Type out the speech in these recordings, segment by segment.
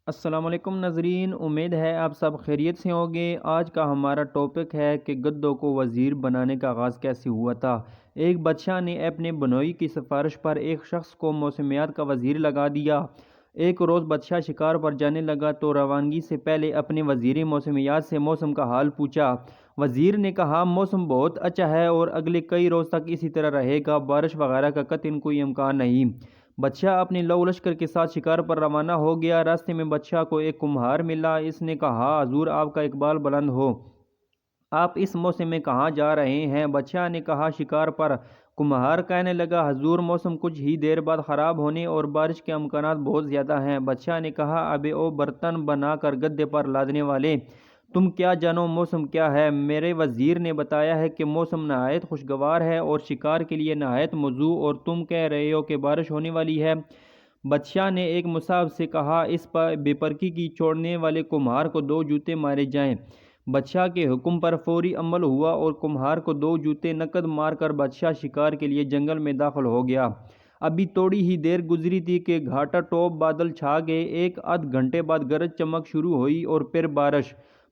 السلام علیکم ناظرین، امید ہے آپ سب خیریت سے ہوں گے۔ آج کا ہمارا ٹاپک ہے کہ گدوں کو وزیر بنانے کا آغاز کیسے ہوا تھا۔ ایک بادشاہ نے اپنے بنوئی کی سفارش پر ایک شخص کو موسمیات کا وزیر لگا دیا۔ ایک روز بادشاہ شکار پر جانے لگا تو روانگی سے پہلے اپنے وزیر موسمیات سے موسم کا حال پوچھا۔ وزیر نے کہا، موسم بہت اچھا ہے اور اگلے کئی روز تک اسی طرح رہے گا، بارش وغیرہ کا قطعاً کوئی امکان نہیں۔ بادشاہ اپنے لو لشکر کے ساتھ شکار پر روانہ ہو گیا۔ راستے میں بادشاہ کو ایک کمہار ملا۔ اس نے کہا، حضور آپ کا اقبال بلند ہو، آپ اس موسم میں کہاں جا رہے ہیں؟ بادشاہ نے کہا، شکار پر۔ کمہار کہنے لگا، حضور موسم کچھ ہی دیر بعد خراب ہونے اور بارش کے امکانات بہت زیادہ ہیں۔ بادشاہ نے کہا، ابے او برتن بنا کر گدے پر لادنے والے، تم کیا جانو موسم کیا ہے؟ میرے وزیر نے بتایا ہے کہ موسم نہایت خوشگوار ہے اور شکار کے لیے نہایت موزوں، اور تم کہہ رہے ہو کہ بارش ہونے والی ہے۔ بادشاہ نے ایک مصاحب سے کہا، اس پر بے پرکی کی چھوڑنے والے کمہار کو 2 جوتے مارے جائیں۔ بادشاہ کے حکم پر فوری عمل ہوا اور کمہار کو 2 جوتے نقد مار کر بادشاہ شکار کے لیے جنگل میں داخل ہو گیا۔ ابھی تھوڑی ہی دیر گزری تھی کہ گھاٹا ٹوپ بادل چھا گئے۔ ایک آدھ گھنٹے بعد گرج چمک شروع ہوئی اور پھر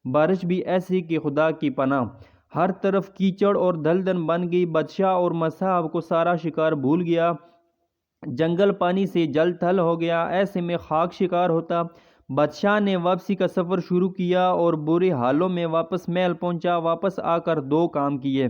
بارش بھی ایسی کہ خدا کی پناہ۔ ہر طرف کیچڑ اور دلدل بن گئی۔ بادشاہ اور مصاحب کو سارا شکار بھول گیا۔ جنگل پانی سے جل تھل ہو گیا۔ ایسے میں خاک شکار ہوتا۔ بادشاہ نے واپسی کا سفر شروع کیا اور برے حالوں میں واپس محل پہنچا۔ واپس آ کر 2 کام کیے۔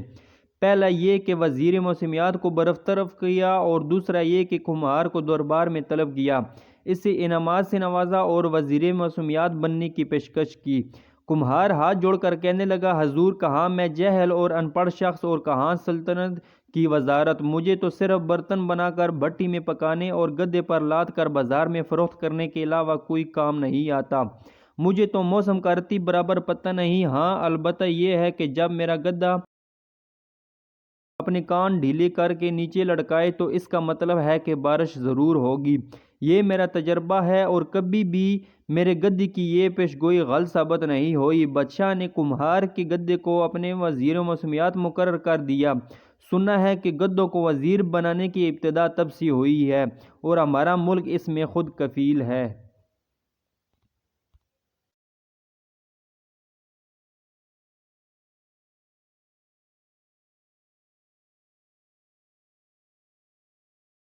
پہلا یہ کہ وزیر موسمیات کو برطرف کیا اور دوسرا یہ کہ کمہار کو دربار میں طلب کیا، اسے انعامات سے نوازا اور وزیر موسمیات بننے کی پیشکش کی۔ کمہار ہاتھ جوڑ کر کہنے لگا، حضور کہاں میں جاہل اور ان پڑھ شخص اور کہاں سلطنت کی وزارت، مجھے تو صرف برتن بنا کر بھٹی میں پکانے اور گدے پر لاد کر بازار میں فروخت کرنے کے علاوہ کوئی کام نہیں آتا۔ مجھے تو موسم کا رتی برابر پتہ نہیں۔ ہاں البتہ یہ ہے کہ جب میرا گدھا اپنے کان ڈھیلے کر کے نیچے لٹکائے تو اس کا مطلب ہے کہ بارش ضرور ہوگی۔ یہ میرا تجربہ ہے اور کبھی بھی میرے گدھے کی یہ پیش گوئی غلط ثابت نہیں ہوئی۔ بادشاہ نے کمہار کے گدھے کو اپنے وزیر موسمیات مقرر کر دیا۔ سنا ہے کہ گدھوں کو وزیر بنانے کی ابتدا تب سے ہوئی ہے اور ہمارا ملک اس میں خود کفیل ہے۔